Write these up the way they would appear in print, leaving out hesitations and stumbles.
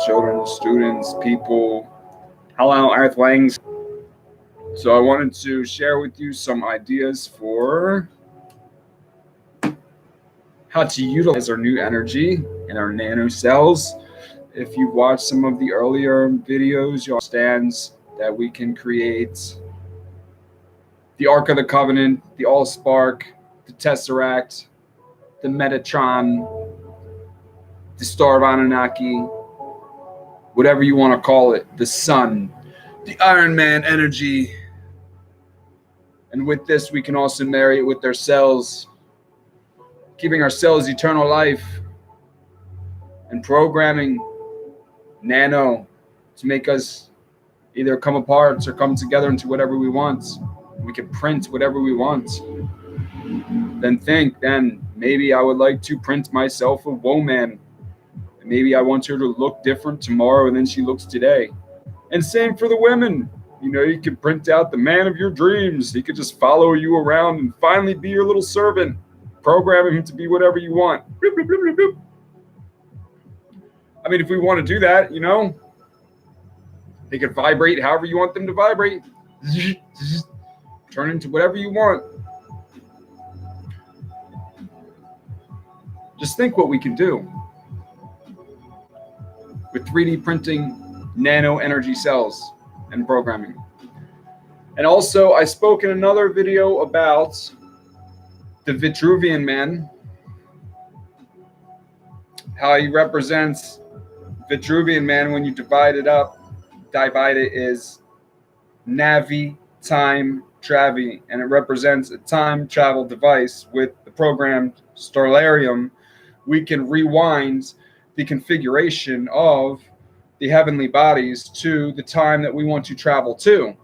children, students, people, hello, Earthlings. So I wanted to share with you some ideas for how to utilize our new energy in our nano cells. If you've watched some of the earlier videos, you'll understand that we can create the Ark of the Covenant, the Allspark, the Tesseract, the Metatron, the Star of Anunnaki, whatever you want to call it, the Sun, the Iron Man energy. And with this, we can also marry it with our cells, giving our cells eternal life, and programming Nano to make us either come apart or come together into whatever we want. We can print whatever we want. Then maybe I would like to print myself a woman. Maybe I want her to look different tomorrow than she looks today. And same for the women. You know, you could print out the man of your dreams. He could just follow you around and finally be your little servant, programming him to be whatever you want. Bloop, bloop, bloop, bloop, bloop. I mean, if we want to do that, you know, they could vibrate however you want them to vibrate. Turn into whatever you want. Just think what we can do with 3D printing nano energy cells and programming. And also, I spoke in another video about the Vitruvian Man, how he represents Vitruvian Man when you divide it is Navi Time Travi, and it represents a time travel device. With the programmed Stellarium, we can rewind the configuration of the heavenly bodies to the time that we want to travel to.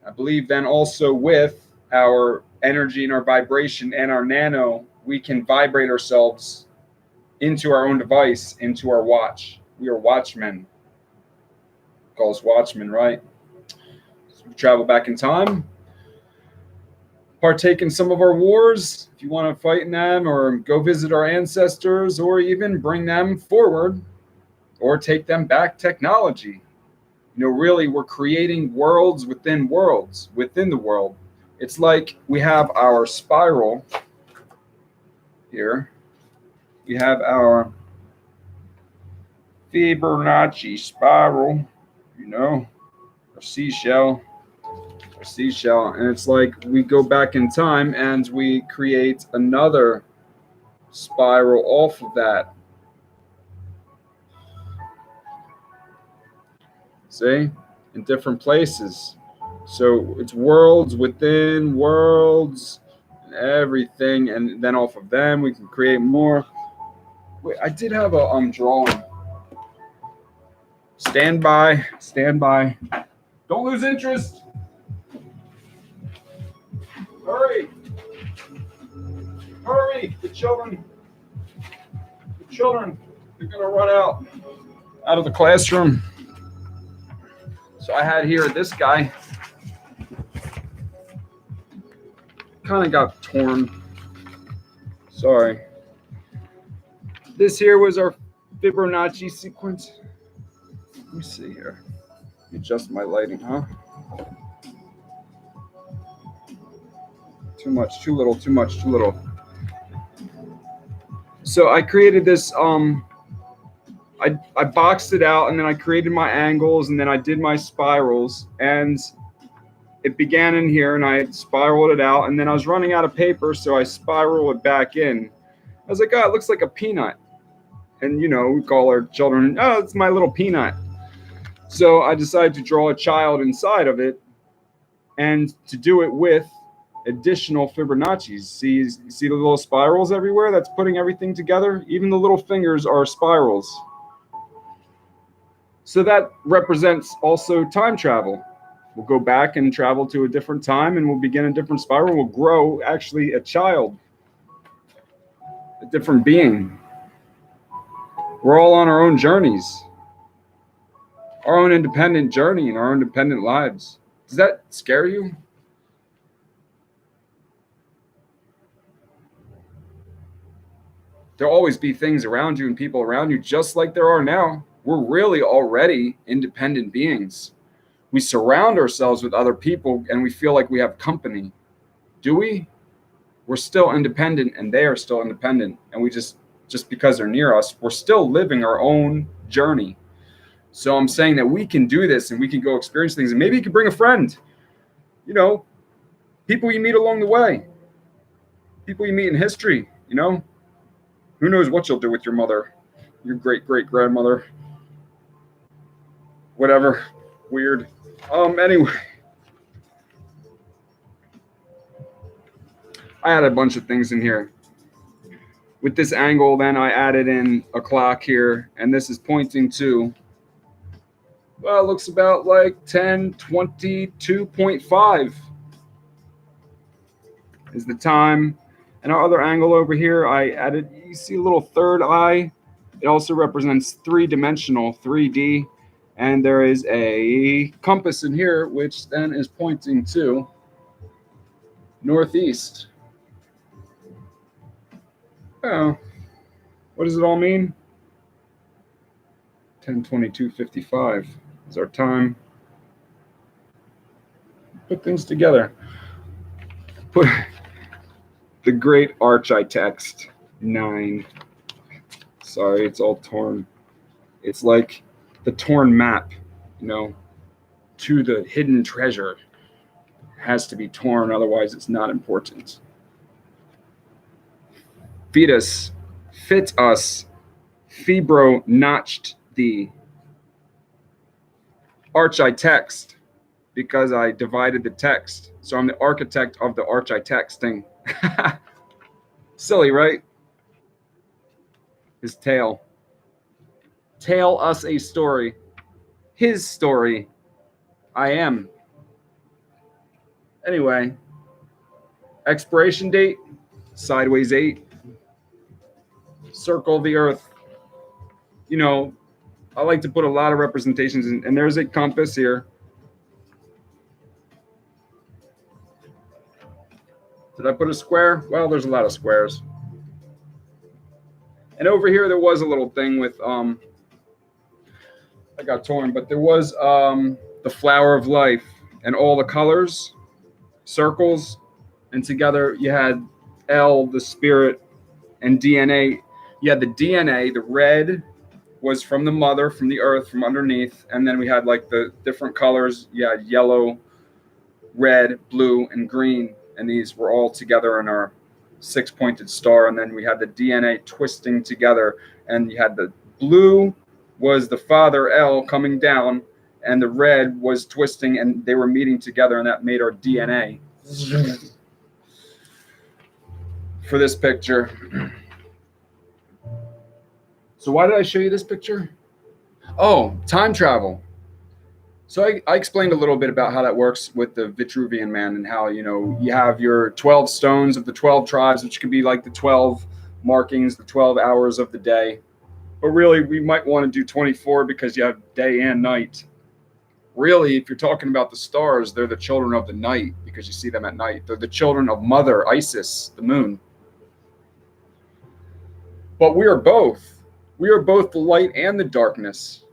I believe then also with our energy and our vibration and our nano, we can vibrate ourselves into our own device, into our watch. We are watchmen. Call us watchmen, right? So we travel back in time, partake in some of our wars, if you want to fight in them, or go visit our ancestors, or even bring them forward, or take them back technology. You know, really, we're creating worlds within the world. It's like we have our spiral here. We have our Fibonacci spiral, you know, our seashell, and it's like we go back in time and we create another spiral off of that. See, in different places. So it's worlds within worlds and everything, and then off of them we can create more. Wait, I did have a drawing. Stand by. Don't lose interest. Hurry, the children, they're gonna run out of the classroom. So I had here this guy, kind of got torn. Sorry. This here was our Fibonacci sequence. Let me see here. Adjust my lighting, huh? Too much, too little. So I created this, I boxed it out, and then I created my angles, and then I did my spirals, and it began in here, and I spiraled it out, and then I was running out of paper, so I spiraled it back in. I was like, oh, it looks like a peanut. And, you know, we call our children, oh, it's my little peanut. So I decided to draw a child inside of it, and to do it with additional Fibonacci's. See the little spirals everywhere? That's putting everything together. Even the little fingers are spirals. So that represents also time travel. We'll go back and travel to a different time, and we'll begin a different spiral. We'll grow actually a child, a different being. We're all on our own journeys, our own independent journey, and our own independent lives. Does that scare you? There'll always be things around you and people around you, just like there are now. We're really already independent beings. We surround ourselves with other people and we feel like we have company. Do we? We're still independent and they are still independent. And we just because they're near us, we're still living our own journey. So I'm saying that we can do this and we can go experience things. And maybe you can bring a friend, you know, people you meet along the way, people you meet in history, you know. Who knows what you'll do with your mother, your great grandmother, whatever. Weird. Anyway, I had a bunch of things in here. With this angle, then I added in a clock here, and this is pointing to, well, it looks about like 10:22.5 is the time. And our other angle over here, I added, you see a little third eye. It also represents three-dimensional, 3D. And there is a compass in here, which then is pointing to northeast. Oh, what does it all mean? 10:22:55 is our time. Put things together. Put the great architect 9. Sorry, it's all torn. It's like the torn map, you know, to the hidden treasure. It has to be torn, otherwise it's not important. Fetus, fit us, fibro notched thee. Architext, because I divided the text. So I'm the architect of the architecting. Silly, right? His tail. Tell us a story. His story. I am. Anyway, expiration date, sideways 8. Circle the earth. You know, I like to put a lot of representations in, and there's a compass here. Did I put a square? Well, there's a lot of squares. And over here there was a little thing with I got torn, but there was the flower of life and all the colors, circles, and together you had L, the spirit, and DNA. You had the DNA, the red was from the mother, from the earth, from underneath, and then we had like the different colors. You had yellow, red, blue, and green, and these were all together in our 6-pointed star. And then we had the DNA twisting together, and you had the blue was the father L coming down, and the red was twisting, and they were meeting together, and that made our DNA. For this picture. So why did I show you this picture? Oh, time travel. So I explained a little bit about how that works with the Vitruvian Man, and how, you know, you have your 12 stones of the 12 tribes, which could be like the 12 markings, the 12 hours of the day. But really, we might want to do 24 because you have day and night. Really, if you're talking about the stars, they're the children of the night because you see them at night. They're the children of Mother Isis, the moon. But we are both. We are both the light and the darkness.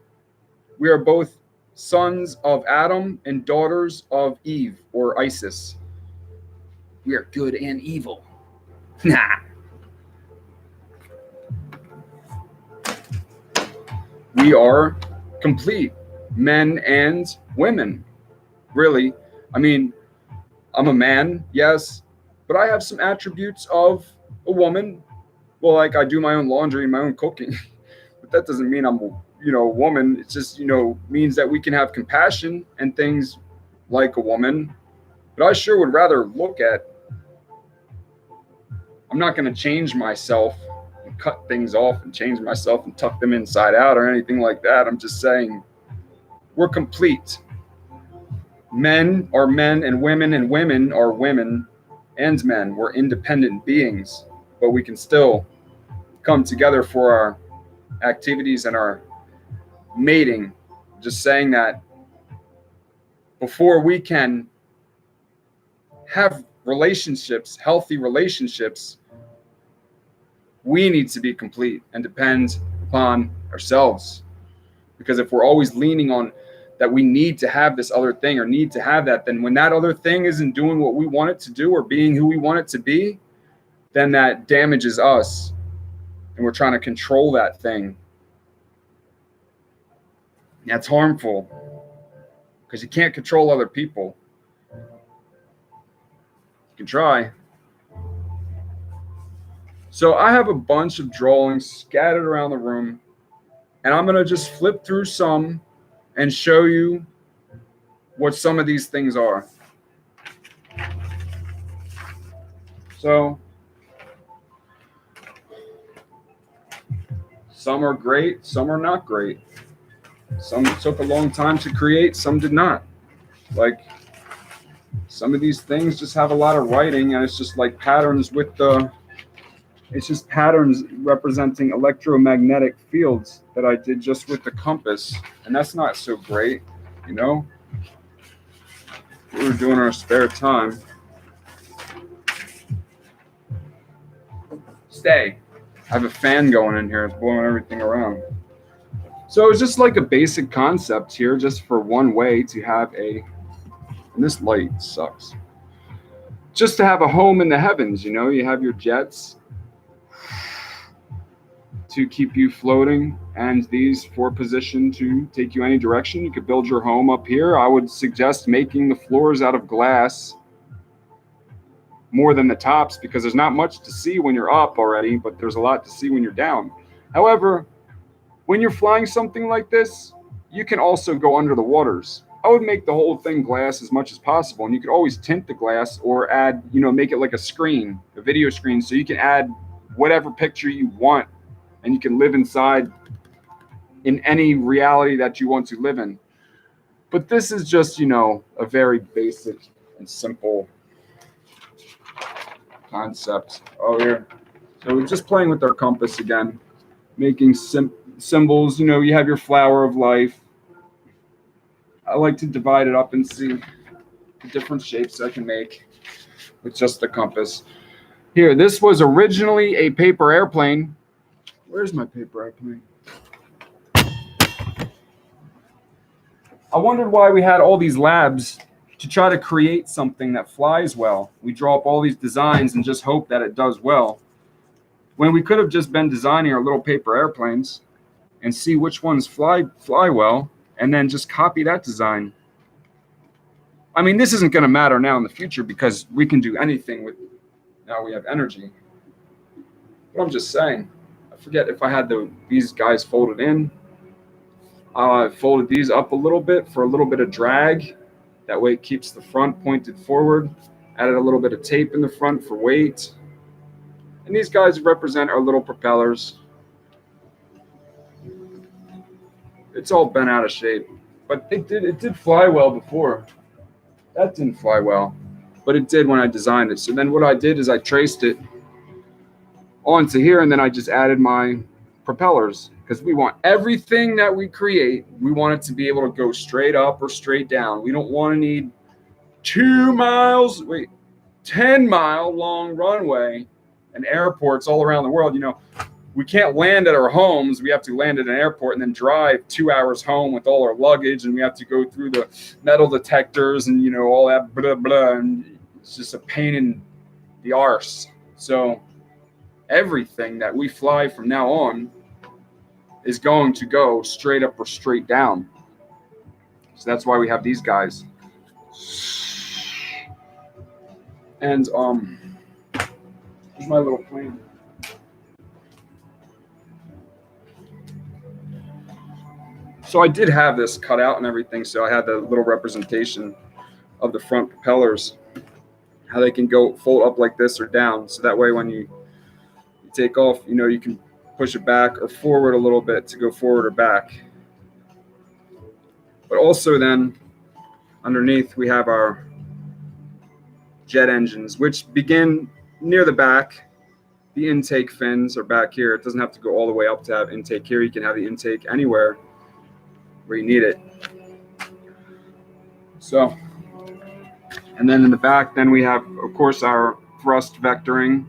We are both sons of Adam and daughters of Eve, or Isis. We are good and evil. Nah. We are complete, men and women. Really. I mean, I'm a man, yes, but I have some attributes of a woman. Well, like I do my own laundry, my own cooking. But that doesn't mean I'm, you know, a woman. It's just, you know, means that we can have compassion and things like a woman. But I sure would rather look at, I'm not going to change myself and cut things off and change myself and tuck them inside out or anything like that. I'm just saying we're complete. Men are men and women are women and men. We're independent beings, but we can still come together for our activities and our mating. Just saying that before we can have relationships, healthy relationships, We need to be complete and depend upon ourselves. Because if we're always leaning on that we need to have this other thing or need to have that, then when that other thing isn't doing what we want it to do or being who we want it to be, then that damages us. And we're trying to control that thing. That's harmful because you can't control other people. You can try. So I have a bunch of drawings scattered around the room, and I'm going to just flip through some and show you what some of these things are. So some are great, some are not great. Some took a long time to create, some did not. Like some of these things just have a lot of writing, and it's just like patterns it's just patterns representing electromagnetic fields that I did just with the compass. And that's not so great, you know? What we're doing in our spare time. Stay. I have a fan going in here. It's blowing everything around. So it's just like a basic concept here, just for one way to have and this light sucks. Just to have a home in the heavens, you know? You have your jets to keep you floating, and these for position to take you any direction. You could build your home up here. I would suggest making the floors out of glass more than the tops, because there's not much to see when you're up already, but there's a lot to see when you're down. However, when you're flying something like this, you can also go under the waters. I would make the whole thing glass as much as possible, and you could always tint the glass or add, make it like a screen, a video screen, so you can add whatever picture you want, and you can live inside in any reality that you want to live in. But this is just, a very basic and simple concept. Oh, here. So we're just playing with our compass again, making symbols. You have your flower of life. I like to divide it up and see the different shapes I can make with just the compass. Here, this was originally a paper airplane. Where's my paper airplane? I wondered why we had all these labs to try to create something that flies well. We draw up all these designs and just hope that it does well, when we could have just been designing our little paper airplanes and see which ones fly well, and then just copy that design. I mean, this isn't going to matter now in the future because we can do anything with, now we have energy. But I'm just saying, I forget if I had these guys folded in. I folded these up a little bit for a little bit of drag. That way it keeps the front pointed forward. Added a little bit of tape in the front for weight. And these guys represent our little propellers. It's all bent out of shape, but it did fly well before. That didn't fly well, but it did when I designed it. So then what I did is I traced it onto here, and then I just added my propellers, because we want everything that we create, we want it to be able to go straight up or straight down. We don't want to need 10-mile long runway and airports all around the world. We can't land at our homes. We have to land at an airport and then drive 2 hours home with all our luggage, and we have to go through the metal detectors and all that blah blah, and it's just a pain in the arse. So everything that we fly from now on is going to go straight up or straight down. So that's why we have these guys. And here's my little plane. So I did have this cut out and everything, so I had the little representation of the front propellers, how they can go fold up like this or down, so that way when you take off, you can push it back or forward a little bit to go forward or back. But also then underneath we have our jet engines, which begin near the back. The intake fins are back here. It doesn't have to go all the way up to have intake here. You can have the intake anywhere where you need it. So, and then in the back, then we have, of course, our thrust vectoring.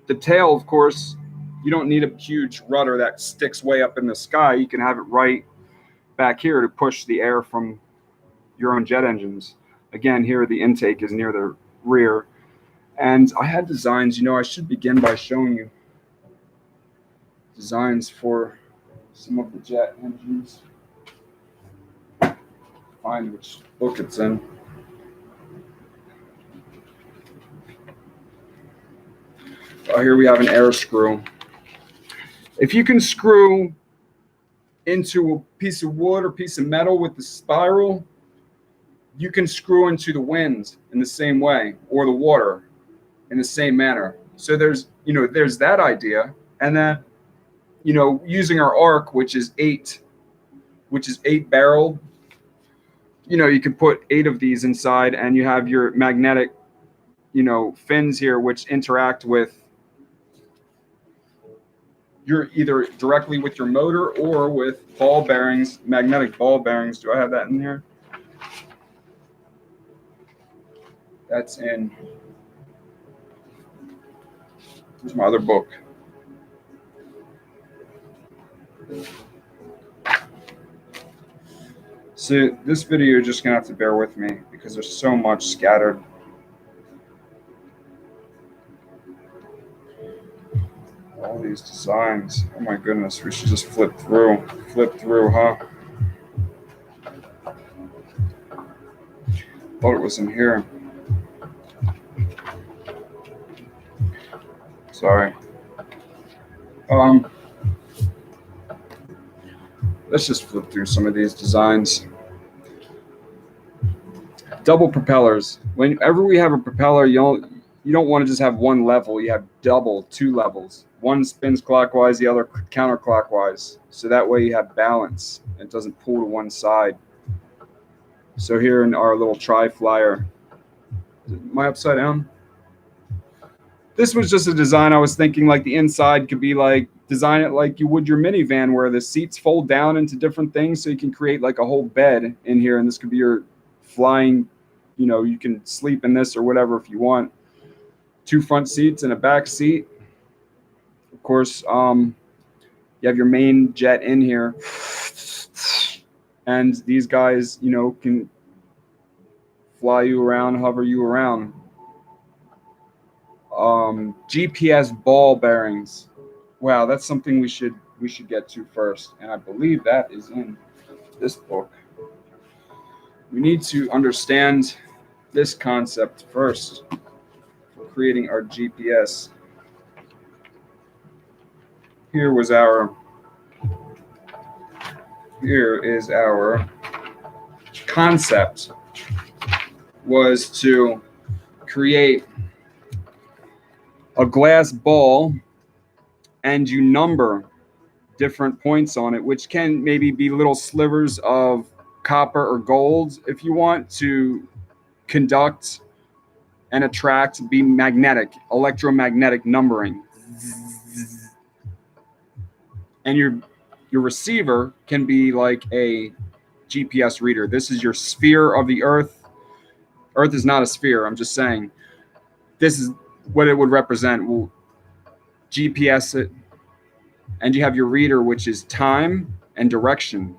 The tail, of course, You don't need a huge rudder that sticks way up in the sky. You can have it right back here to push the air from your own jet engines. Again, here the intake is near the rear. And I had designs, I should begin by showing you designs for some of the jet engines. Find which book it's in. Oh, here we have an air screw. If you can screw into a piece of wood or piece of metal with the spiral, you can screw into the wind in the same way, or the water in the same manner. So there's that idea. And then, using our arc, which is eight barreled, you can put 8 of these inside, and you have your magnetic, fins here, which interact with either directly with your motor or with ball bearings, magnetic ball bearings. Do I have that in here? That's in, here's my other book. So this video, you're just gonna have to bear with me because there's so much scattered. All these designs. Oh my goodness, we should just flip through, huh? Thought it was in here. Sorry. Let's just flip through some of these designs. Double propellers. Whenever we have a propeller, you don't want to just have one level. You have two levels. One spins clockwise, the other counterclockwise. So that way you have balance. It doesn't pull to one side. So here in our little tri-flyer, am I upside down? This was just a design. I was thinking like the inside could be like, design it like you would your minivan, where the seats fold down into different things. So you can create like a whole bed in here. And this could be your flying, you can sleep in this or whatever if you want. 2 front seats and a back seat. Of course, you have your main jet in here. And these guys, can fly you around, hover you around. GPS ball bearings. Wow, that's something we should get to first. And I believe that is in this book. We need to understand this concept first for creating our GPS. Here is our concept, was to create a glass ball, and you number different points on it, which can maybe be little slivers of copper or gold if you want to conduct and attract, be magnetic, electromagnetic numbering. And your receiver can be like a GPS reader. This is your sphere of the Earth. Earth is not a sphere. I'm just saying this is what it would represent. We'll GPS it. And you have your reader, which is time and direction.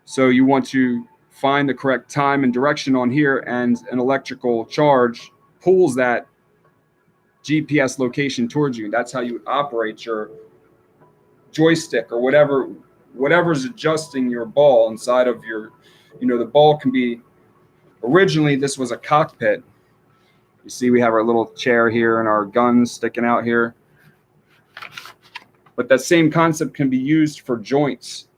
So you want to find the correct time and direction on here, and an electrical charge pulls that GPS location towards you. That's how you operate your joystick or whatever's adjusting your ball inside of your, the ball can be, originally this was a cockpit. You see we have our little chair here and our guns sticking out here. But that same concept can be used for joints.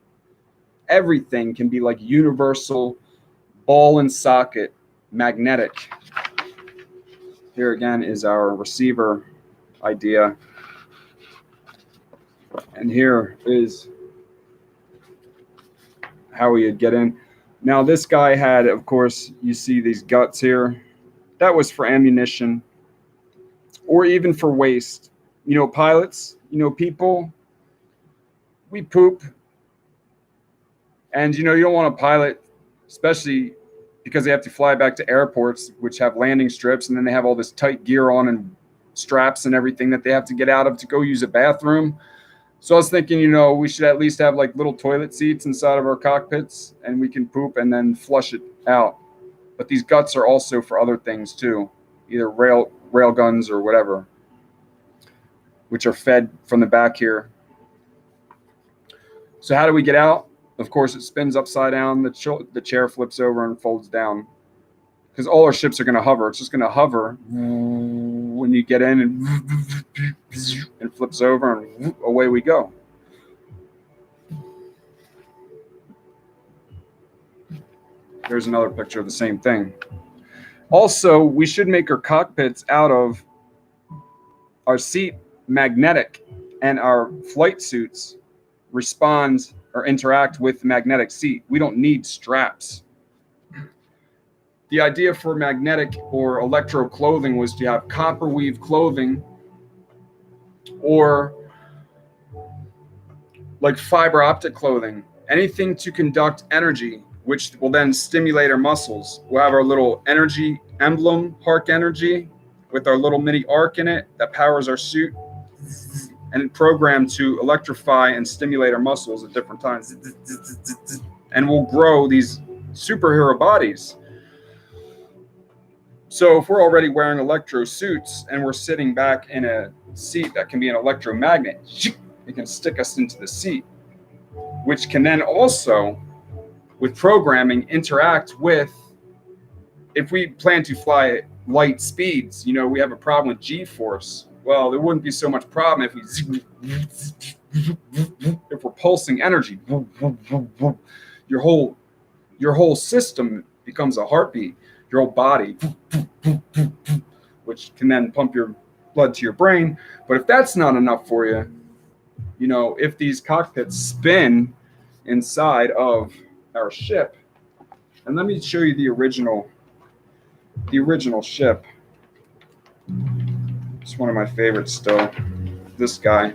Everything can be like universal ball and socket, magnetic. Here again is our receiver idea. And here is how we would get in. Now this guy had, of course, you see these guts here. That was for ammunition or even for waste. Pilots, people, we poop. And, you don't want to pilot, especially because they have to fly back to airports, which have landing strips, and then they have all this tight gear on, and straps and everything that they have to get out of to go use a bathroom. So I was thinking, we should at least have like little toilet seats inside of our cockpits, and we can poop and then flush it out. But these guts are also for other things too, either rail guns or whatever, which are fed from the back here. So how do we get out? Of course, it spins upside down. The chair flips over and folds down, because all our ships are going to hover. It's just going to hover when you get in, and it flips over, and away we go. There's another picture of the same thing. Also, we should make our cockpits out of our seat magnetic, and our flight suits respond or interact with the magnetic seat. We don't need straps. The idea for magnetic or electro clothing was to have copper weave clothing, or like fiber optic clothing, anything to conduct energy, which will then stimulate our muscles. We'll have our little energy emblem, Hark Energy, with our little mini arc in it that powers our suit, and programmed to electrify and stimulate our muscles at different times. And we'll grow these superhero bodies. So if we're already wearing electro suits and we're sitting back in a seat that can be an electromagnet, it can stick us into the seat, which can then also, with programming, interact with, if we plan to fly at light speeds, we have a problem with G-force. Well, there wouldn't be so much problem if we're pulsing energy. Your whole system becomes a heartbeat, your whole body, which can then pump your blood to your brain. But if that's not enough for you, if these cockpits spin inside of our ship, and let me show you the original ship. It's one of my favorites still, this guy.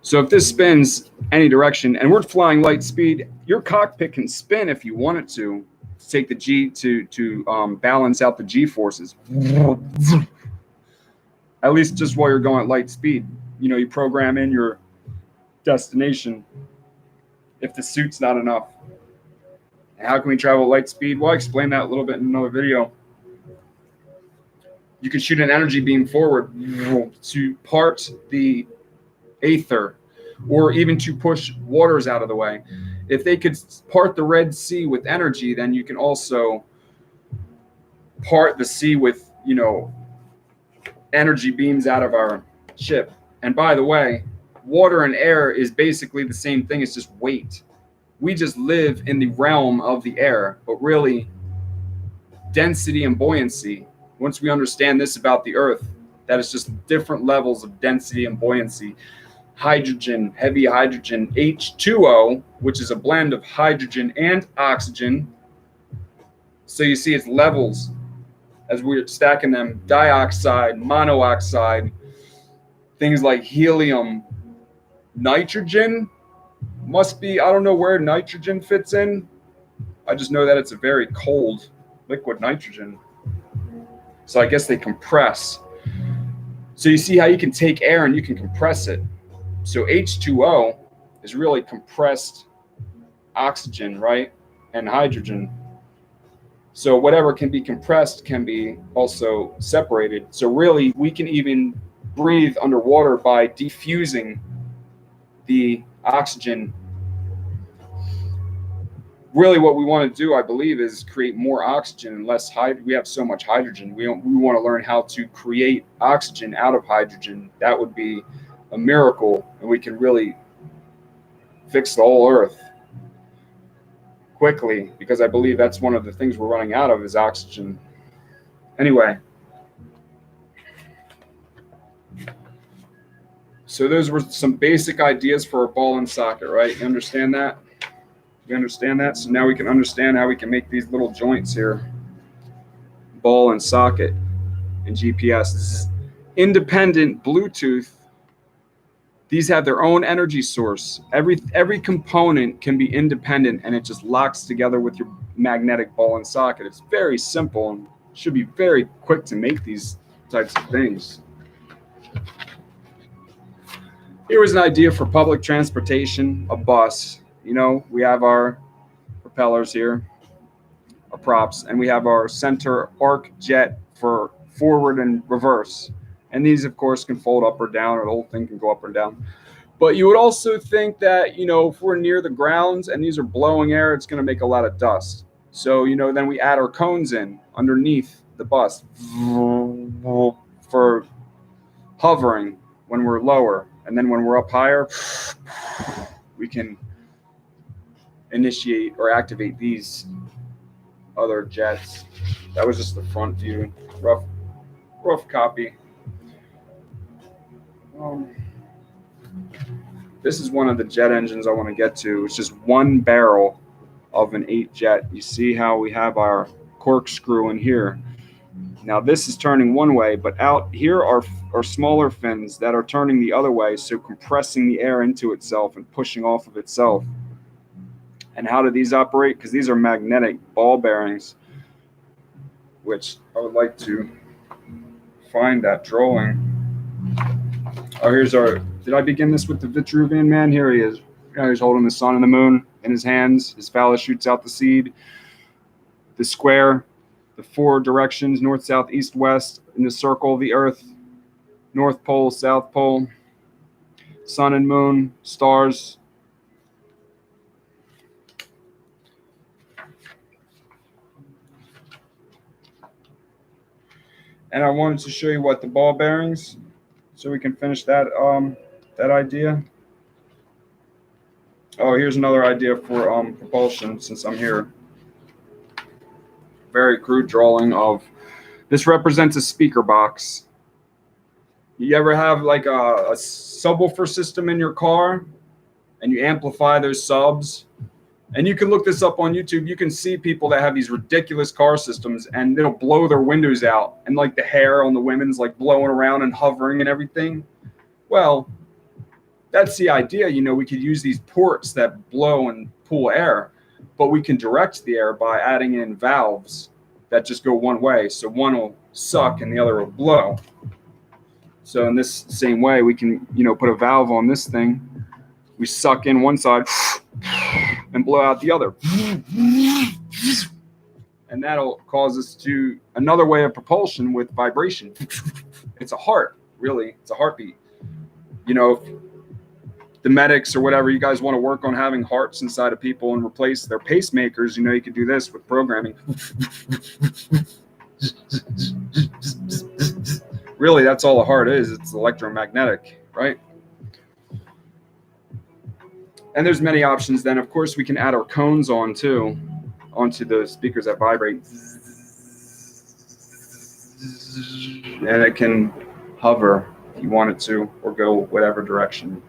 So if this spins any direction, and we're flying light speed, your cockpit can spin if you want it to take the G to balance out the G forces. At least just while you're going at light speed. You program in your destination if the suit's not enough. And how can we travel at light speed? Well, I explained that a little bit in another video. You can shoot an energy beam forward to part the aether, or even to push waters out of the way. If they could part the Red Sea with energy, then you can also part the sea with, energy beams out of our ship. And by the way, water and air is basically the same thing. It's just weight. We just live in the realm of the air, but really density and buoyancy, once we understand this about the Earth, that it's just different levels of density and buoyancy. Hydrogen, heavy hydrogen, H2O, which is a blend of hydrogen and oxygen. So you see its levels as we're stacking them. Dioxide, monoxide, things like helium, nitrogen must be, I don't know where nitrogen fits in. I just know that it's a very cold liquid nitrogen. So I guess they compress. So you see how you can take air and you can compress it. So H2O is really compressed oxygen, right? And hydrogen. So whatever can be compressed can be also separated. So really, we can even breathe underwater by diffusing the oxygen. Really what we want to do, I believe, is create more oxygen and less hydrogen. We have so much hydrogen. We want to learn how to create oxygen out of hydrogen. That would be a miracle, and we can really fix the whole Earth quickly, because I believe that's one of the things we're running out of is oxygen. Anyway, so those were some basic ideas for a ball and socket, right? You understand that? You understand that? So now we can understand how we can make these little joints here. Ball and socket and GPS. This is independent Bluetooth. These have their own energy source. Every component can be independent, and it just locks together with your magnetic ball and socket. It's very simple and should be very quick to make these types of things. Here was an idea for public transportation, a bus. You know, we have our propellers here, our props, and we have our center arc jet for forward and reverse. And these, of course, can fold up or down, or the whole thing can go up or down. But you would also think that, you know, if we're near the grounds and these are blowing air, it's going to make a lot of dust. So, you know, then we add our cones in underneath the bus for hovering when we're lower. And then when we're up higher, we can initiate or activate these other jets. That was just the front view. Rough copy. This is one of the jet engines I want to get to. It's just one barrel of an 8 jet. You see how we have our corkscrew in here. Now this is turning one way, but out here are smaller fins that are turning the other way, so compressing the air into itself and pushing off of itself. And how do these operate? Because these are magnetic ball bearings, which I would like to find that drawing. Oh, here's our, did I begin this with the Vitruvian man? Here he is. He's holding the sun and the moon in his hands. His phallus shoots out the seed. The square, the 4 directions, north, south, east, west, in the circle of the earth, north pole, south pole, sun and moon, stars. And I wanted to show you what the ball bearings, so we can finish that that idea. Oh, here's another idea for propulsion, since I'm here. Very crude drawing of, this represents a speaker box. You ever have like a subwoofer system in your car and you amplify those subs? And you can look this up on YouTube. You can see people that have these ridiculous car systems and they'll blow their windows out and like the hair on the women's like blowing around and hovering and everything. Well, that's the idea. You know, we could use these ports that blow and pull air, but we can direct the air by adding in valves that just go one way. So one will suck and the other will blow. So in this same way, we can, you know, put a valve on this thing. We suck in one side and blow out the other. And that'll cause us to another way of propulsion with vibration. It's a heart, really. It's a heartbeat. You know, if the medics or whatever, you guys want to work on having hearts inside of people and replace their pacemakers, you know, you could do this with programming. Really, that's all a heart is. It's electromagnetic, right? And there's many options then. Of course, we can add our cones on too, onto the speakers that vibrate. And it can hover if you want it to, or go whatever direction.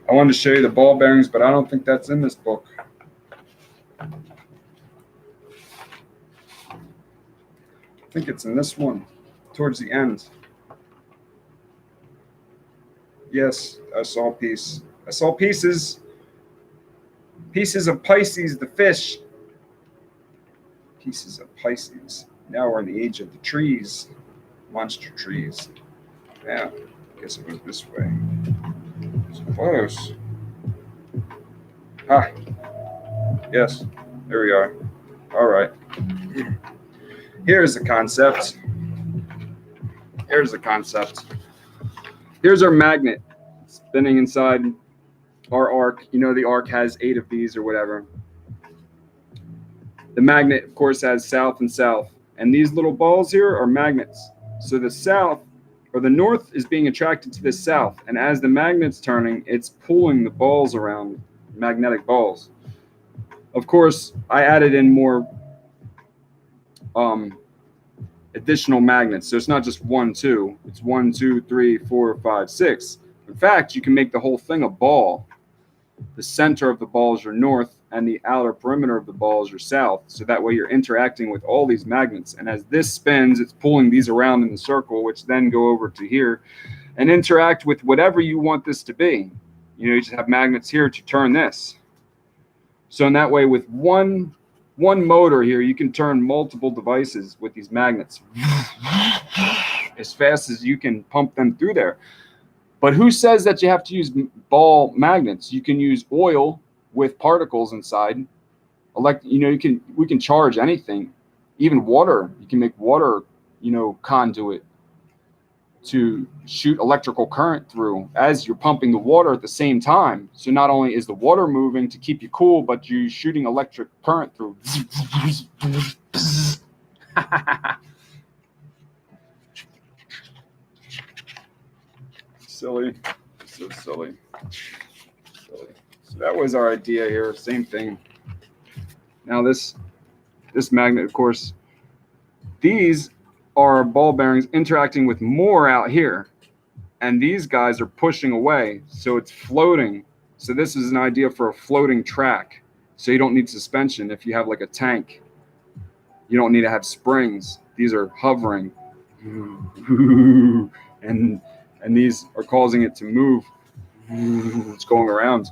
I wanted to show you the ball bearings, but I don't think that's in this book. I think it's in this one, towards the end. Yes, I saw a piece. I saw pieces. Pieces of Pisces, the fish. Pieces of Pisces. Now we're in the age of the trees. Monster trees. Yeah, I guess it was this way. It's close. Ah. Yes, there we are. All right. Here's the concept. Here's the concept. Here's our magnet spinning inside our arc. You know, the arc has 8 of these or whatever. The magnet, of course, has south and south. And these little balls here are magnets. So the south or the north is being attracted to the south. And as the magnet's turning, it's pulling the balls around, magnetic balls. Of course, I added in more additional magnets. So it's not just 1, 2. It's 1, 2, 3, 4, 5, 6. In fact, you can make the whole thing a ball. The center of the ball is your north, and the outer perimeter of the ball is your south. So that way you're interacting with all these magnets. And as this spins, it's pulling these around in the circle, which then go over to here and interact with whatever you want this to be. You just have magnets here to turn this. So in that way, with one motor here, you can turn multiple devices with these magnets as fast as you can pump them through there. But who says that you have to use ball magnets? You can use oil with particles inside. We can charge anything, even water. You can make water, conduit to shoot electrical current through as you're pumping the water at the same time. So not only is the water moving to keep you cool, but you're shooting electric current through. Silly. So silly. So that was our idea here. Same thing. Now this magnet, of course, these are ball bearings interacting with more out here, and these guys are pushing away, so it's floating. So this is an idea for a floating track. So you don't need suspension. If you have like a tank, you don't need to have springs. These are hovering, and these are causing it to move. It's going around.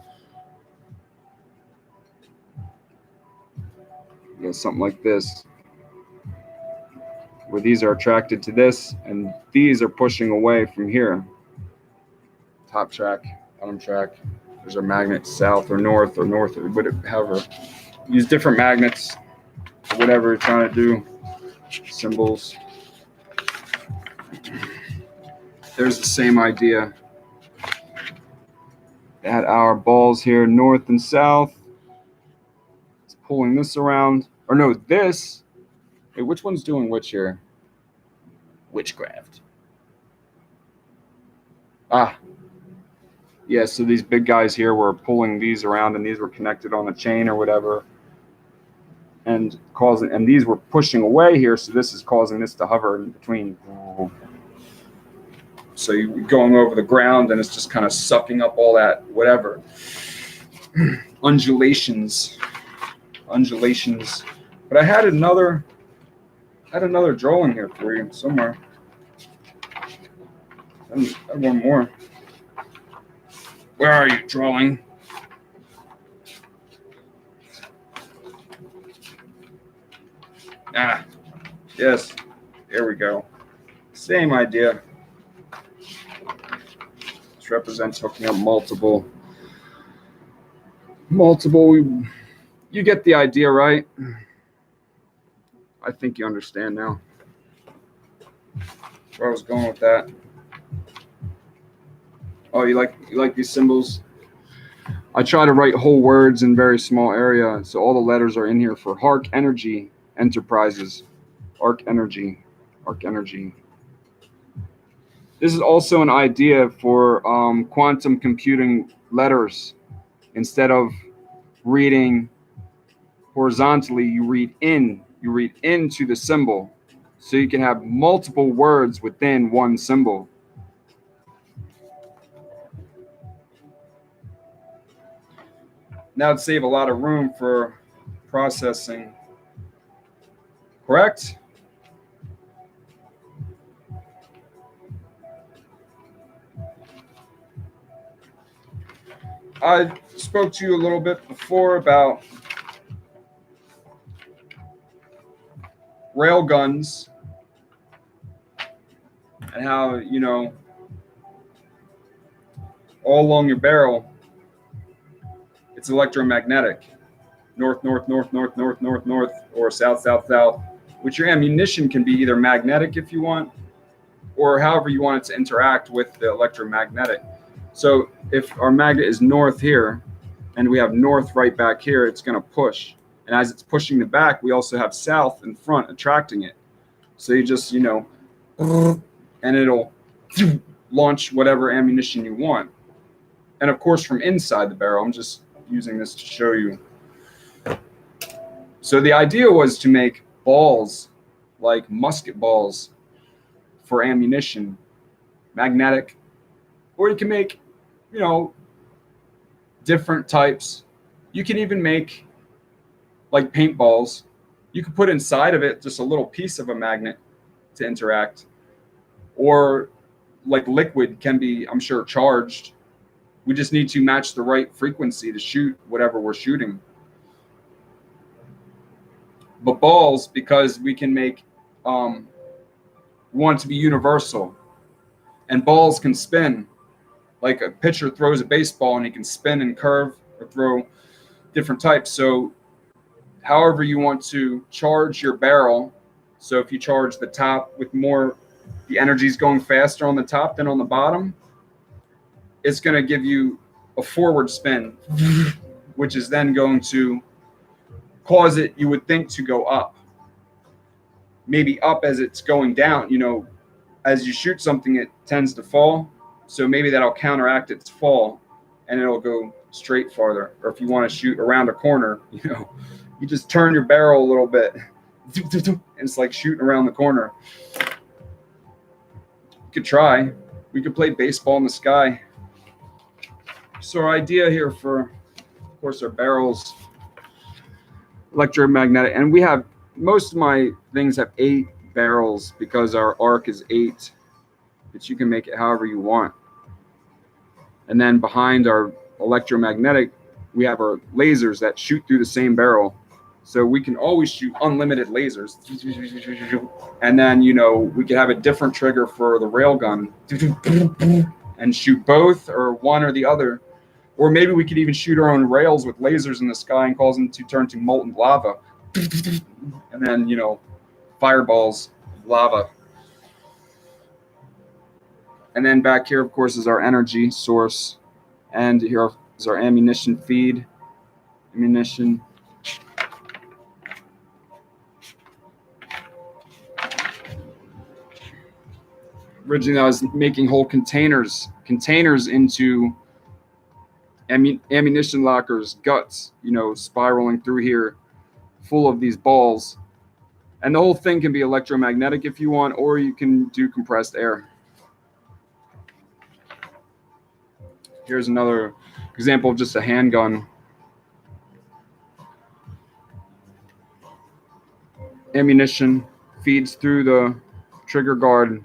You got something like this, where these are attracted to this, and these are pushing away from here. Top track, bottom track. There's our magnet south or north, or whatever. Use different magnets for whatever you're trying to do. Symbols. There's the same idea. At our balls here, north and south. It's pulling this around. Or no, this. Hey, which one's doing which here? Witchcraft. Yeah, so these big guys here were pulling these around, and these were connected on a chain or whatever, and these were pushing away here, so this is causing this to hover in between. So you're going over the ground, and it's just kind of sucking up all that whatever undulations. But I had another drawing here for you somewhere. I had one more. Where are you, drawing? Yes. There we go. Same idea. This represents hooking up multiple. You get the idea, right? I think you understand now where I was going with that. Oh, you like these symbols? I try to write whole words in very small area, so all the letters are in here for Arc Energy Enterprises. Arc Energy. This is also an idea for quantum computing letters. Instead of reading horizontally, you read into the symbol, so you can have multiple words within one symbol. That would save a lot of room for processing. Correct? I spoke to you a little bit before about rail guns and how, all along your barrel, it's electromagnetic. North, or south, which your ammunition can be either magnetic if you want, or however you want it to interact with the electromagnetic. So if our magnet is north here, and we have north right back here, it's going to push. And as it's pushing the back, we also have south in front attracting it. So you just, and it'll launch whatever ammunition you want. And of course, from inside the barrel, I'm just using this to show you. So the idea was to make balls like musket balls for ammunition, magnetic, or you can make, different types. You can even make like paintballs. You could put inside of it just a little piece of a magnet to interact, or like liquid can be, I'm sure, charged We just need to match the right frequency to shoot whatever we're shooting. But balls, because we can make, we want it to be universal. And balls can spin. Like a pitcher throws a baseball and he can spin and curve or throw different types. So however you want to charge your barrel, so if you charge the top with more, the energy's going faster on the top than on the bottom, it's going to give you a forward spin, which is then going to cause it, you would think, to go up. Maybe up as it's going down. You know, as you shoot something, it tends to fall. So maybe that'll counteract its fall and it'll go straight farther. Or if you want to shoot around a corner, you know, you just turn your barrel a little bit. And it's like shooting around the corner. You could try. We could play baseball in the sky. So our idea here for, of course, our barrels, electromagnetic, and we have, most of my things have 8 barrels because our arc is 8, but you can make it however you want. And then behind our electromagnetic, we have our lasers that shoot through the same barrel. So we can always shoot unlimited lasers. And then, you know, we could have a different trigger for the railgun and shoot both or one or the other. Or maybe we could even shoot our own rails with lasers in the sky and cause them to turn to molten lava. And then, you know, fireballs, lava. And then back here, of course, is our energy source. And here is our ammunition feed. Ammunition. Originally, I was making whole containers into ammunition lockers, guts, you know, spiraling through here, full of these balls. And the whole thing can be electromagnetic if you want, or you can do compressed air. Here's another example of just a handgun. Ammunition feeds through the trigger guard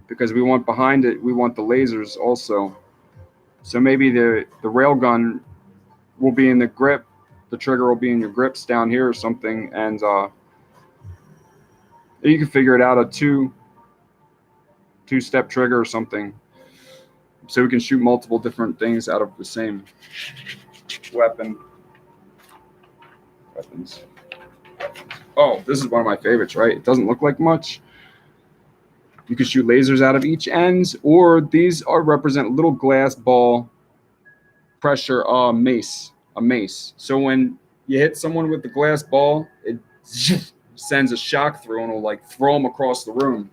because we want behind it, we want the lasers also. So maybe the railgun will be in the grip, the trigger will be in your grips down here or something, and you can figure it out, a two-step trigger or something. So we can shoot multiple different things out of the same weapons. Oh, this is one of my favorites, right? It doesn't look like much. You can shoot lasers out of each end, or these represent little glass ball pressure mace, a mace. So when you hit someone with the glass ball, it sends a shock through and will like throw them across the room.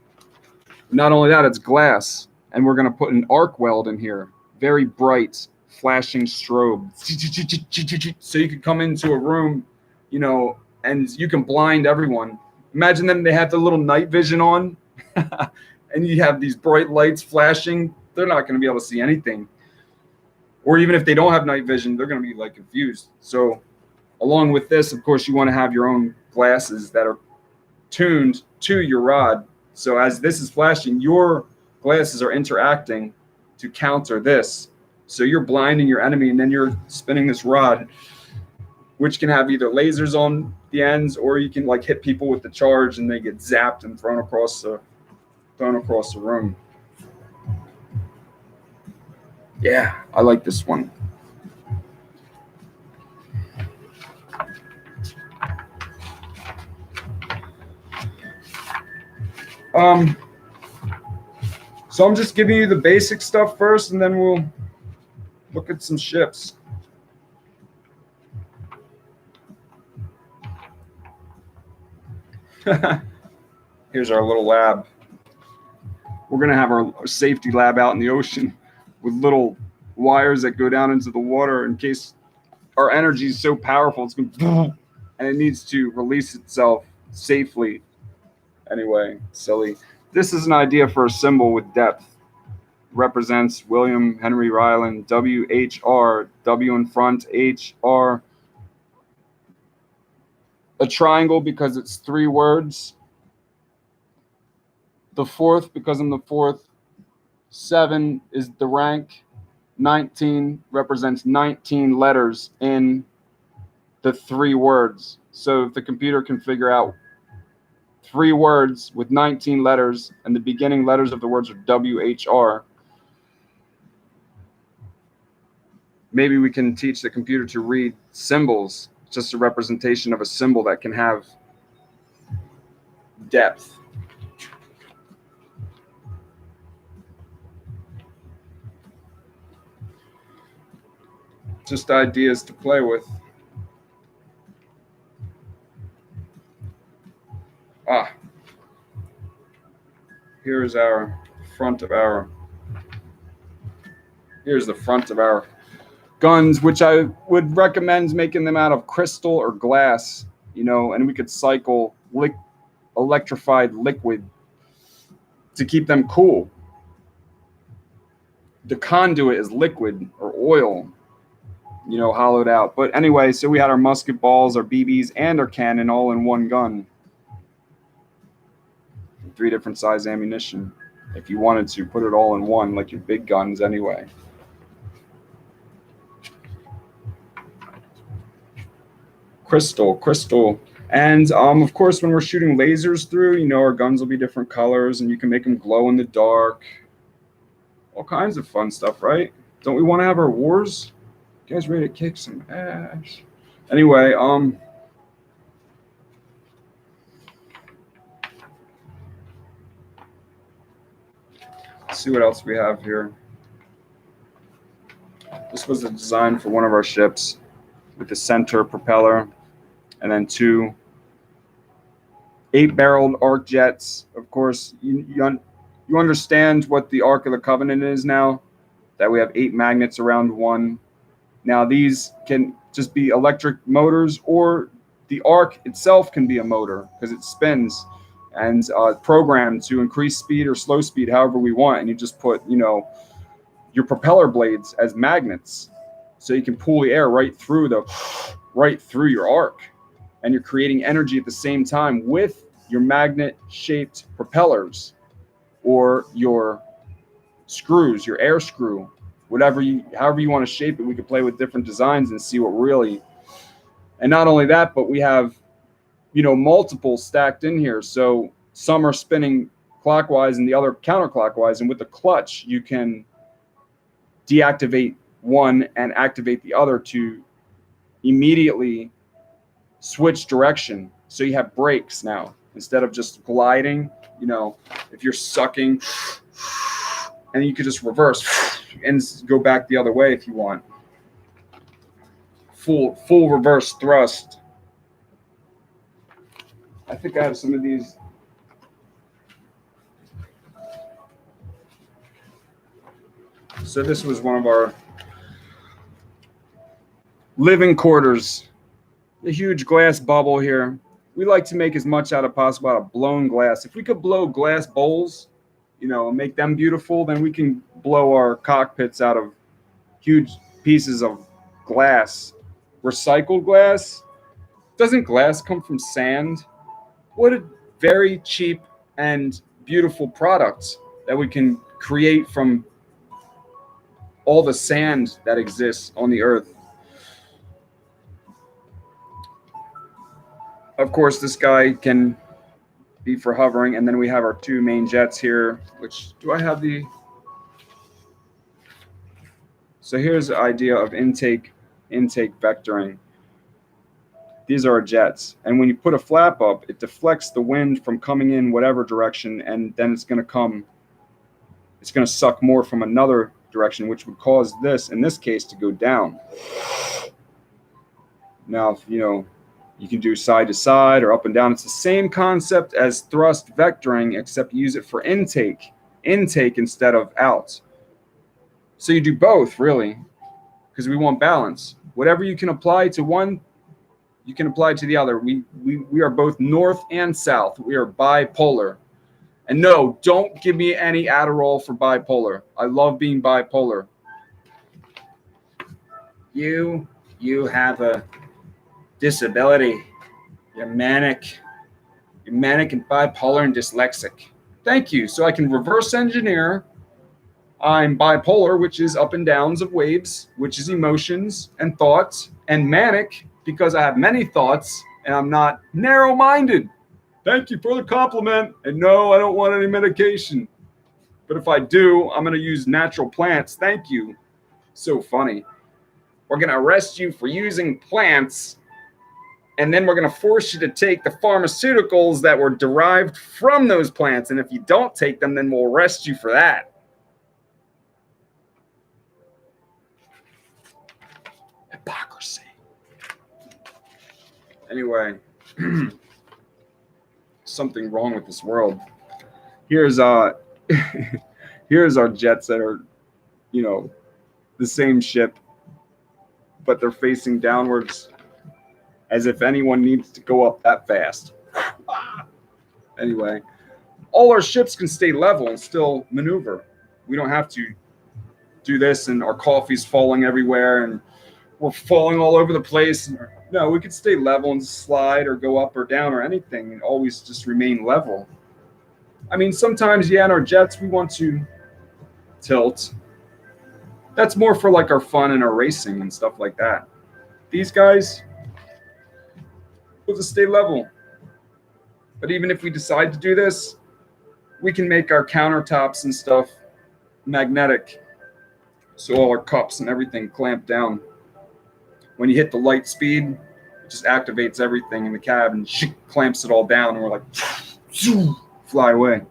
Not only that, it's glass, and we're going to put an arc weld in here, very bright, flashing strobe. So you could come into a room, you know, and you can blind everyone. Imagine them, they have the little night vision on, and you have these bright lights flashing. They're not going to be able to see anything. Or even if they don't have night vision, they're going to be like confused. So along with this, of course, you want to have your own glasses that are tuned to your rod. So as this is flashing, your glasses are interacting to counter this. So you're blinding your enemy, and then you're spinning this rod, which can have either lasers on the ends, or you can like hit people with the charge and they get zapped and thrown across the room. Yeah, I like this one. So I'm just giving you the basic stuff first, and then we'll look at some ships. Here's our little lab. We're going to have our safety lab out in the ocean with little wires that go down into the water in case our energy is so powerful, it's going to, and it needs to release itself safely. Anyway, silly. This is an idea for a symbol with depth. Represents William Henry Ryland, WHR, W in front, HR. A triangle because it's 3 words. The 4th because I'm the 4th. 7 is the rank. 19 represents 19 letters in the 3 words. So if the computer can figure out 3 words with 19 letters and the beginning letters of the words are WHR, maybe we can teach the computer to read symbols, just a representation of a symbol that can have depth. Just ideas to play with. Here's our front of our, here's the front of our guns, which I would recommend making them out of crystal or glass, and we could cycle electrified liquid to keep them cool. The conduit is liquid or oil, hollowed out. But anyway, so we had our musket balls, our BBs, and our cannon all in one gun. 3 different size ammunition. If you wanted to put it all in one, like your big guns anyway. Crystal. And of course, when we're shooting lasers through, our guns will be different colors and you can make them glow in the dark. All kinds of fun stuff, right? Don't we want to have our wars? You guys ready to kick some ass? Anyway, let's see what else we have here. This was a design for one of our ships with the center propeller and then 2 8-barreled arc jets. Of course, you understand what the Ark of the Covenant is now, that we have 8 magnets around one. Now these can just be electric motors, or the Ark itself can be a motor because it spins and programmed to increase speed or slow speed however we want. And you just put, your propeller blades as magnets, so you can pull the air right through your Ark, and you're creating energy at the same time with your magnet-shaped propellers or your screws, your air screw, however you want to shape it. We could play with different designs and see what really. And not only that, but we have, multiple stacked in here. So some are spinning clockwise and the other counterclockwise. And with the clutch, you can deactivate one and activate the other to immediately switch direction. So you have brakes now instead of just gliding. If you're sucking, and you could just reverse and go back the other way if you want. Full reverse thrust. I think I have some of these. So this was one of our living quarters. A huge glass bubble here. We like to make as much out of possible out of blown glass. If we could blow glass bowls, and make them beautiful, then we can blow our cockpits out of huge pieces of glass. Recycled glass? Doesn't glass come from sand? What a very cheap and beautiful product that we can create from all the sand that exists on the earth. Of course, this guy can be for hovering, and then we have our 2 main jets here, which, do I have the... So here's the idea of intake vectoring. These are our jets, and when you put a flap up, it deflects the wind from coming in whatever direction, and then it's going to suck more from another direction, which would cause this, in this case, to go down. Now, you can do side to side or up and down. It's the same concept as thrust vectoring, except use it for intake instead of out. So you do both, really, because we want balance. Whatever you can apply to one, you can apply to the other. We are both north and south. We are bipolar. And no, don't give me any Adderall for bipolar. I love being bipolar. You have a disability. You're manic and bipolar and dyslexic. Thank you. So I can reverse engineer I'm bipolar, which is up and downs of waves, which is emotions and thoughts, and manic because I have many thoughts and I'm not narrow minded. Thank you for the compliment. And no, I don't want any medication. But if I do, I'm going to use natural plants. Thank you. So funny. We're going to arrest you for using plants, and then we're going to force you to take the pharmaceuticals that were derived from those plants. And if you don't take them, then we'll arrest you for that. Hypocrisy. Anyway, something wrong with this world. Here's here's our jets that are, the same ship, but they're facing downwards as if anyone needs to go up that fast. Anyway, all our ships can stay level and still maneuver. We don't have to do this and our coffee's falling everywhere and we're falling all over the place. No, we could stay level and slide or go up or down or anything and always just remain level. I mean, sometimes, in our jets, we want to tilt. That's more for like our fun and our racing and stuff like that. These guys, we'll just stay level. But even if we decide to do this, we can make our countertops and stuff magnetic. So all our cups and everything clamp down. When you hit the light speed, it just activates everything in the cab and clamps it all down. And we're like, fly away.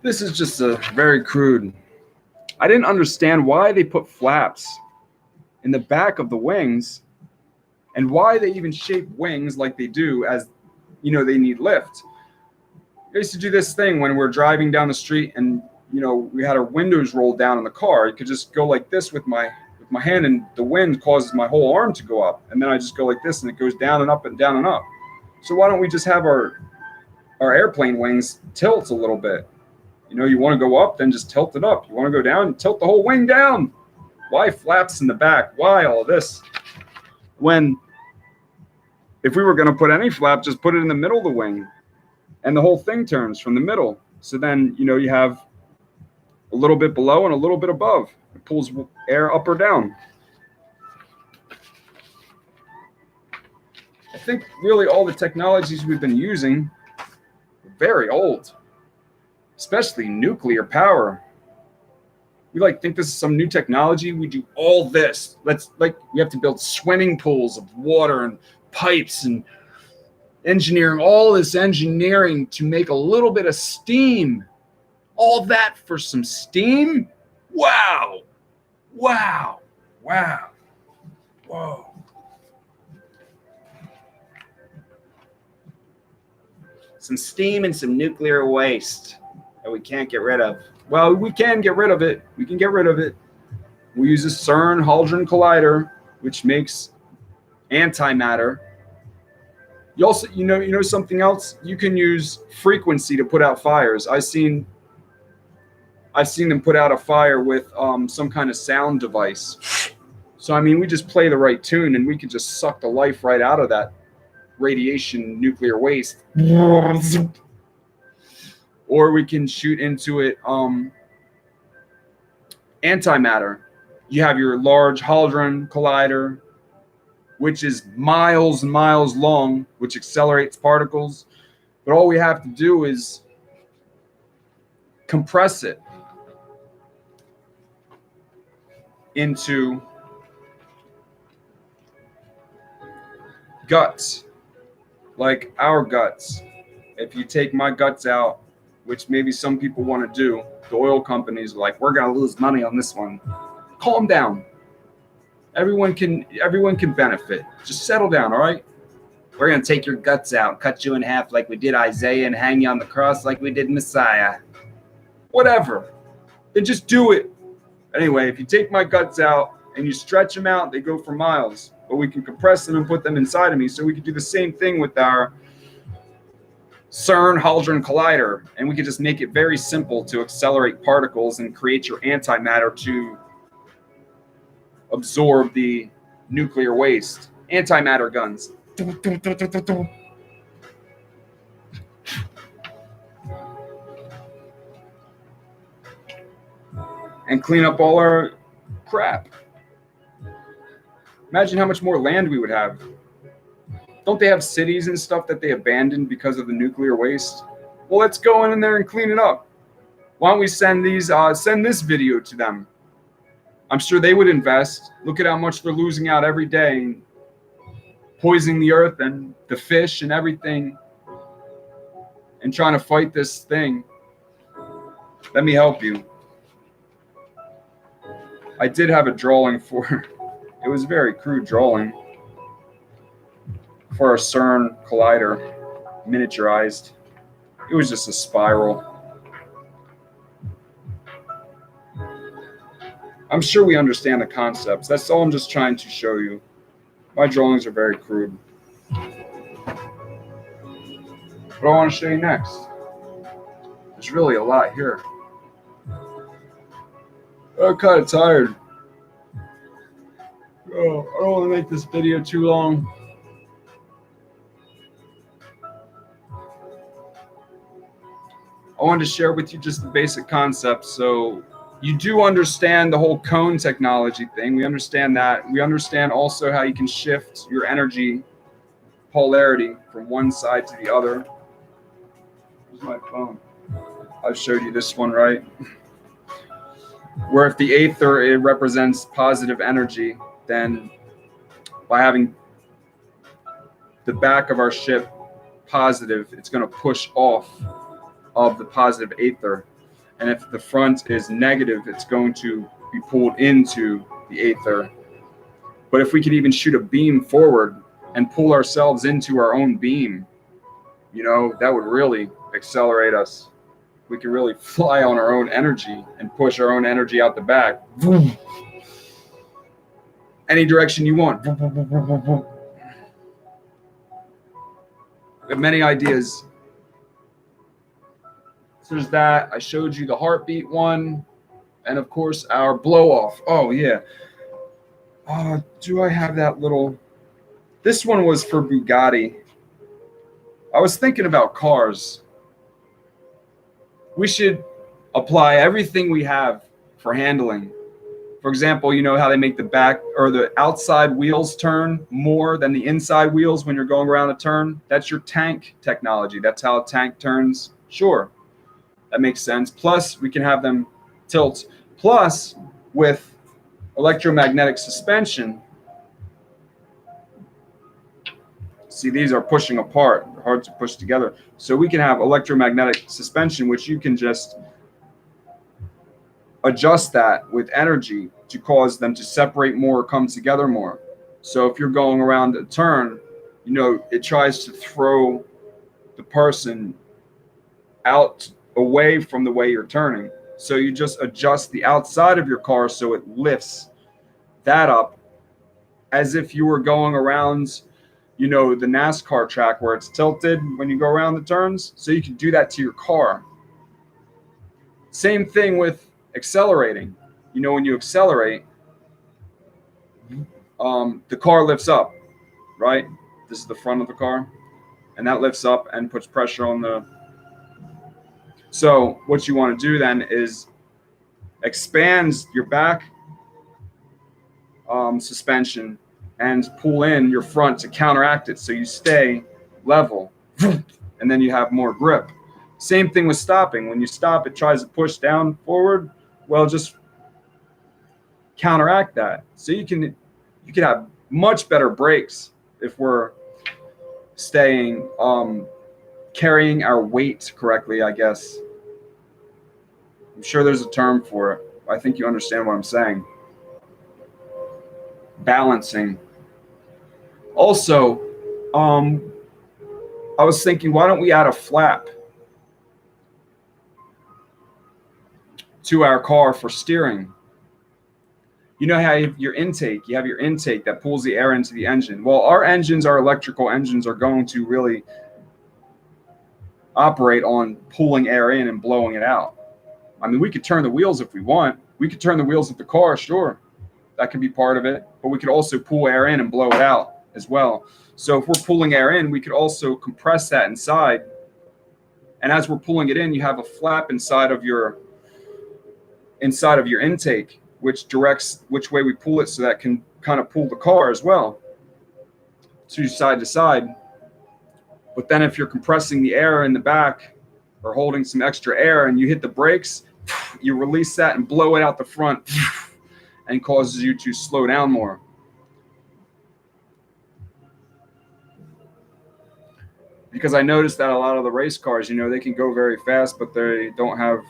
This is just a very crude. I didn't understand why they put flaps in the back of the wings and why they even shape wings like they do as, they need lift. I used to do this thing when we're driving down the street and, we had our windows rolled down in the car. I could just go like this with my hand and the wind causes my whole arm to go up. And then I just go like this and it goes down and up and down and up. So why don't we just have our airplane wings tilt a little bit? You want to go up, then just tilt it up. You want to go down, tilt the whole wing down. Why flaps in the back? Why all of this? When, if we were going to put any flap, just put it in the middle of the wing. And the whole thing turns from the middle. So then, you have a little bit below and a little bit above. It pulls air up or down. I think really all the technologies we've been using are very old. Especially nuclear power. We think this is some new technology. We do all this. We have to build swimming pools of water and pipes and engineering, all this engineering to make a little bit of steam. All that for some steam? Wow. Wow. Wow. Whoa. Some steam and some nuclear waste that we can't get rid of. Well, we can get rid of it. We can get rid of it. We use a CERN Hadron Collider, which makes antimatter. You also, something else? You can use frequency to put out fires. I've seen them put out a fire with some kind of sound device. So, we just play the right tune and we can just suck the life right out of that radiation nuclear waste. Or we can shoot into it antimatter. You have your Large Hadron Collider, which is miles and miles long, which accelerates particles. But all we have to do is compress it into guts, like our guts. If you take my guts out, which maybe some people want to do, the oil companies are like, we're going to lose money on this one. Calm down. Everyone can benefit. Just settle down, all right? We're going to take your guts out, cut you in half like we did Isaiah and hang you on the cross like we did Messiah. Whatever. Then just do it. Anyway, if you take my guts out and you stretch them out, they go for miles. But we can compress them and put them inside of me. So we can do the same thing with our CERN Hadron Collider. And we can just make it very simple to accelerate particles and create your antimatter to absorb the nuclear waste. Antimatter guns. and clean up all our crap. Imagine how much more land we would have. Don't they have cities and stuff that they abandoned because of the nuclear waste? Well, let's go in there and clean it up. Why don't we send this video to them? I'm sure they would invest. Look at how much they're losing out every day, poisoning the earth and the fish and everything, and trying to fight this thing. Let me help you. I did have a drawing for it was a very crude drawing for a CERN collider, miniaturized. It was just a spiral. I'm sure we understand the concepts. That's all I'm just trying to show you. My drawings are very crude. What I want to show you next. There's really a lot here. I'm kind of tired. Oh, I don't want to make this video too long. I wanted to share with you just the basic concepts so you do understand the whole cone technology thing. We understand that. We understand also how you can shift your energy polarity from one side to the other. Here's my phone. I showed you this one, right? Where if the aether, it represents positive energy, then by having the back of our ship positive, it's going to push off of the positive aether. And if the front is negative, it's going to be pulled into the aether. But if we could even shoot a beam forward and pull ourselves into our own beam, you know, that would really accelerate us. We can really fly on our own energy and push our own energy out the back. Boom. Any direction you want. Boom, boom, boom, boom, boom, boom. We have many ideas. So there's that. I showed you the heartbeat one. And of course, our blow off. Oh, yeah. Do I have that little... This one was for Bugatti. I was thinking about cars. We should apply everything we have for handling. For example, you know how they make the back or the outside wheels turn more than the inside wheels when you're going around a turn? That's your tank technology. That's how a tank turns. Sure, that makes sense. Plus, we can have them tilt. Plus, with electromagnetic suspension, see, these are pushing apart. They're hard to push together. So we can have electromagnetic suspension, which you can just adjust that with energy to cause them to separate more or come together more. So if you're going around a turn, you know, it tries to throw the person out away from the way you're turning. So you just adjust the outside of your car so it lifts that up as if you were going around, you know, the NASCAR track where it's tilted when you go around the turns. So you can do that to your car. Same thing with accelerating. You know, when you accelerate, the car lifts up, right? This is the front of the car, and that lifts up and puts pressure on the... So what you want to do then is expand your back suspension and pull in your front to counteract it so you stay level, and then you have more grip. Same thing with stopping. When you stop, it tries to push down forward. Well, just counteract that. So you can have much better brakes if we're staying carrying our weight correctly, I guess. I'm sure there's a term for it. I think you understand what I'm saying. Balancing. Also, I was thinking, why don't we add a flap to our car for steering? You know how you have your intake, that pulls the air into the engine. Well, our electrical engines are going to really operate on pulling air in and blowing it out. I mean, we could turn the wheels if we want. We could turn the wheels of the car, sure. That could be part of it. But we could also pull air in and blow it out as well. So if we're pulling air in, we could also compress that inside. And as we're pulling it in, you have a flap inside of your inside of your intake, which directs which way we pull it, so that can kind of pull the car as well to side. But then if you're compressing the air in the back or holding some extra air and you hit the brakes, you release that and blow it out the front and causes you to slow down more. Because I noticed that a lot of the race cars, they can go very fast, but they don't have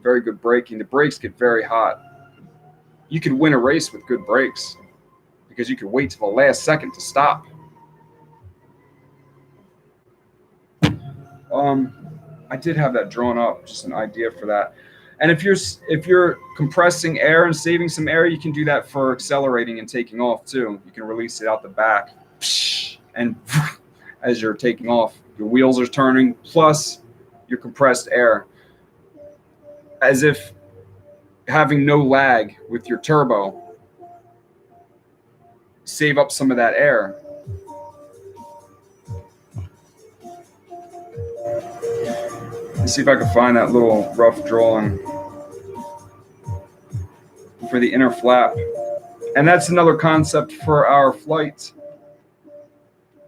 very good braking. The brakes get very hot. You could win a race with good brakes because you could wait till the last second to stop. I did have that drawn up, just an idea for that. And if you're compressing air and saving some air, you can do that for accelerating and taking off too. You can release it out the back, and as you're taking off, your wheels are turning, plus your compressed air, as if having no lag with your turbo. Save up some of that air. Let's see if I can find that little rough drawing for the inner flap. And that's another concept for our flight.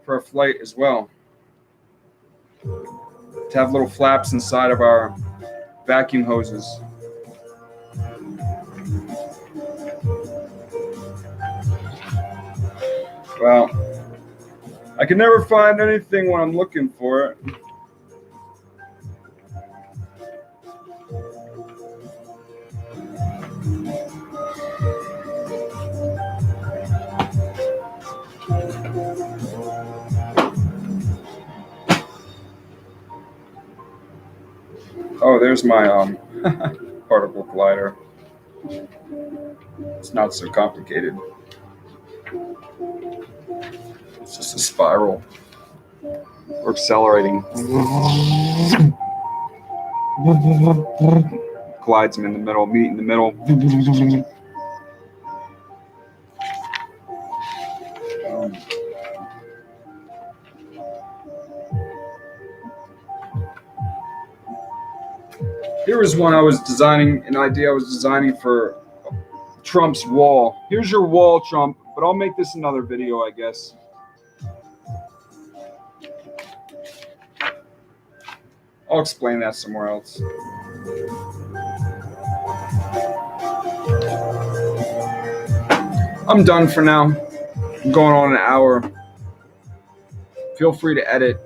For a flight as well. To have little flaps inside of our vacuum hoses. Well, I can never find anything when I'm looking for it. Oh, there's my particle collider. It's not so complicated. It's just a spiral. We're accelerating. Collides them in the middle, meet in the middle. Here was one I was designing, an idea I was designing for Trump's wall. Here's your wall, Trump, but I'll make this another video, I guess. I'll explain that somewhere else. I'm done for now. I'm going on an hour. Feel free to edit.